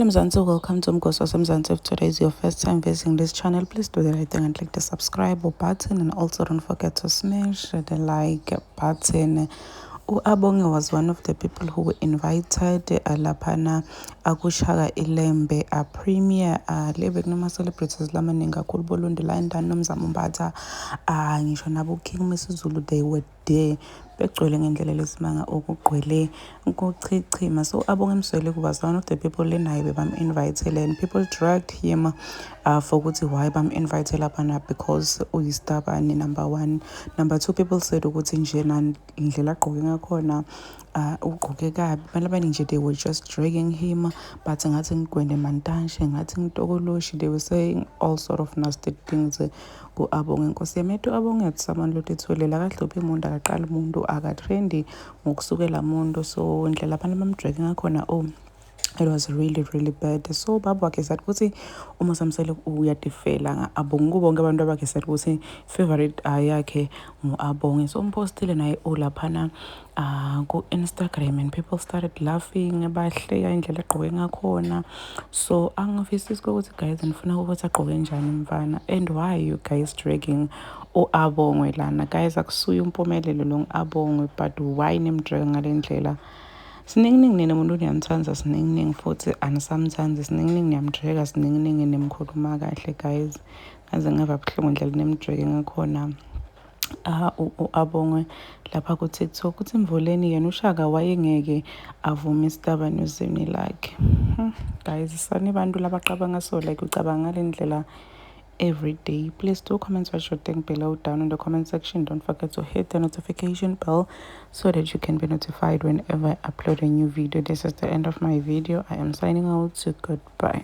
Hello Mzansi, welcome to Mgoso Mzansi. If today is your first time visiting this channel, please do the right thing and click the subscribe button, and also don't forget to smash the like button. Abonge was one of the people who were invited lapana akushaka ilembe a premier lebe kunama celebrities lamaningi kakhulu bolundi la endani nomzamumbatha ngisho nabo King Misuzulu, they were there begcwele ngendlela lesimanga okugcwele ukuchichima. So Abonge Msweli was one of the people lenaye bebam-invitele, and people dragged him for ukuthi why bam-invite lapana because uyistabani, number one. Number two, people said ukuthi njena indlela agqoke ngakhona ugqoke kabi. Abantu abaningi nje they were just dragging him, but ngathi ngigwende mantashe, ngathi ngitokoloshi, they were saying all sort of nasty things ku-Abonge. Nkosi yami ethi u-Abonge athi sabantu lothi ethulela akahluphi umuntu, akaqala umuntu, akatrendi ngokusukela muntu. So indlela abantu bamdrage ngakhona it was really bad. So baba wakhe sathi ukuthi uma samsele uyadifela nga-Abonge, kubonke abantu abakhe sathi ukuthi favorite yakhe ngu-Abonge. So umpostile naye olaphana ku-Instagram, and people started laughing, bahleka indlela agqoke ngakhona. So angivisisi ukuthi guys ngifuna ukuthi agqoke njani mfana, and why you guys dragging u-Abonge lana guys? Akusuye umpumelelo lo ngu-Abonge, but why nimdraga ngale ndlela? Sininginingi nina umuntu niyamthanda, sininginingi futhi anisamthandi, sininginingi niyamdraga, sininginingi nimkhuluma kahle guys. Ngaze ngava buhlungu indlela nimdrage ngakhona u-Abonge lapha ku-TikTok. Uthi Mvuleni yena uShaka wayengeke avume isitaba nozini lakhe. Guys, sanibantu labaqabanga so like ucabanga ngale ndlela every day. Please do comment what you think below down in the comment section. Don't forget to hit the notification bell so that you can be notified whenever I upload a new video. This is the end of my video. I am signing out. Goodbye.